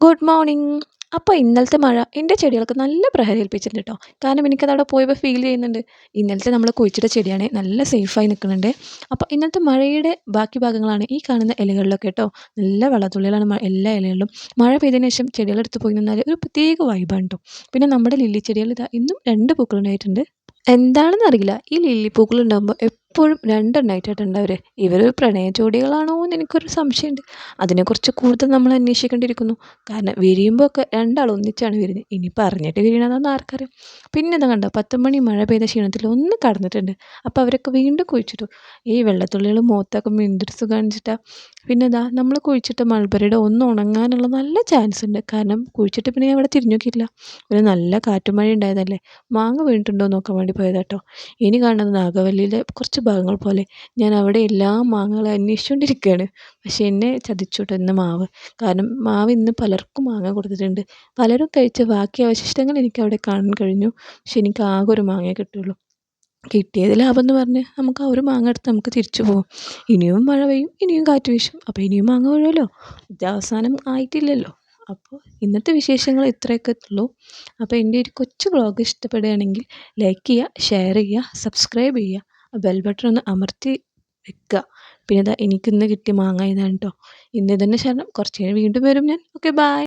Good morning. അപ്പോൾ ഇന്നലത്തെ മഴ എൻ്റെ ചെടികൾക്ക് നല്ല പ്രഹരമേൽപ്പിച്ചിട്ടുണ്ട് കേട്ടോ. കാരണം എനിക്കതവിടെ പോയപ്പോൾ ഫീൽ ചെയ്യുന്നുണ്ട്. ഇന്നലത്തെ നമ്മൾ കുഴിച്ചിട്ട ചെടിയാണ് നല്ല സേഫായി നിൽക്കുന്നുണ്ട്. അപ്പോൾ ഇന്നലത്തെ മഴയുടെ ബാക്കി ഭാഗങ്ങളാണ് ഈ കാണുന്ന ഇലകളിലൊക്കെ കേട്ടോ. നല്ല വെള്ളത്തുള്ളികളാണ് എല്ലാ ഇലകളിലും. മഴ പെയ്തതിന് ശേഷം ചെടികളെടുത്ത് പോയി നിന്നാൽ ഒരു പ്രത്യേക വൈബാണ് കേട്ടോ. പിന്നെ നമ്മുടെ ലില്ലി ചെടികൾ ഇതാ ഇന്നും 2 പൂക്കളുണ്ടായിട്ടുണ്ട്. എന്താണെന്നറിയില്ല. ഈ ലില്ലി പൂക്കളുണ്ടാകുമ്പോൾ എപ്പോഴും രണ്ടെണ്ണമായിട്ടാണ് ഉണ്ടാവല്. ഇവർ പ്രണയ ജോഡികളാണോ എന്ന് എനിക്കൊരു സംശയമുണ്ട്. അതിനെക്കുറിച്ച് കൂടുതൽ നമ്മൾ അന്വേഷിക്കേണ്ടിയിരിക്കുന്നു. കാരണം വിരിയുമ്പോൾ ഒക്കെ രണ്ടാളും ഒന്നിച്ചാണ് വിരിയുന്നത്. ഇനി പറഞ്ഞിട്ട് വിരിയണതെന്ന് ആർക്കറിയാം. പിന്നെ ഇതാ കണ്ടോ 10 മണി മഴ പെയ്ത ക്ഷീണത്തിൽ ഒന്ന് കടന്നിട്ടുണ്ട്. അപ്പോൾ അവരൊക്കെ വീണ്ടും കുഴിച്ചിട്ടു. ഈ വെള്ളത്തുള്ളികൾ മുഖത്താക്കുമ്പോൾ എന്തൊരു സുഖം കാണിച്ചിട്ടാ. പിന്നെ ഇതാ നമ്മൾ കുഴിച്ചിട്ട മൾബറിയുടെ ഒന്ന് ഉണങ്ങാനുള്ള നല്ല ചാൻസ് ഉണ്ട്. കാരണം കുഴിച്ചിട്ട് പിന്നെ ഞാൻ അവിടെ തിരിഞ്ഞു നോക്കിയില്ല. ഒരു നല്ല കാറ്റും മഴ ഉണ്ടായതല്ലേ. മാങ്ങ വീണിട്ടുണ്ടോ എന്ന് നോക്കാൻ വേണ്ടി പോയതാട്ടോ. ഇനി കാണുന്നത് നാഗവല്ലിയിലെ കുറച്ച് ഭാഗങ്ങൾ പോലെ. ഞാൻ അവിടെ എല്ലാ മാങ്ങകളും അന്വേഷിച്ചുകൊണ്ടിരിക്കുകയാണ്. പക്ഷേ എന്നെ ചതിച്ചു കേട്ടോ ഇന്ന് മാവ്. കാരണം മാവ് ഇന്ന് പലർക്കും മാങ്ങ കൊടുത്തിട്ടുണ്ട്. പലരും കഴിച്ച ബാക്കി അവശിഷ്ടങ്ങൾ എനിക്കവിടെ കാണാൻ കഴിഞ്ഞു. പക്ഷെ എനിക്ക് ആകെ ഒരു മാങ്ങയെ കിട്ടുള്ളൂ. കിട്ടിയത് ലാഭം എന്ന് പറഞ്ഞ് നമുക്ക് ആ ഒരു മാങ്ങ എടുത്ത് നമുക്ക് തിരിച്ചു പോകും. ഇനിയും മഴ പെയ്യും, ഇനിയും കാറ്റ് വീശും. അപ്പോൾ ഇനിയും മാങ്ങ വീഴുമല്ലോ. ഇത് അവസാനം ആയിട്ടില്ലല്ലോ. അപ്പോൾ ഇന്നത്തെ വിശേഷങ്ങൾ ഇത്രയൊക്കെ ഉള്ളൂ. അപ്പോൾ എൻ്റെ ഒരു കൊച്ചു വ്ളോഗ് ഇഷ്ടപ്പെടുകയാണെങ്കിൽ ലൈക്ക് ചെയ്യുക, ഷെയർ ചെയ്യുക, സബ്സ്ക്രൈബ് ചെയ്യുക. ആ ബെൽ ബട്ടൺ ഒന്ന് അമർത്തി വെക്കുക. പിന്നെ ഇതാ എനിക്കിന്ന് കിട്ടിയ മാങ്ങ ഇതാണ് കേട്ടോ. ഇന്ന് തന്നെ ശരണം. കുറച്ച് കഴിഞ്ഞ് വീണ്ടും വരും ഞാൻ. Okay, by.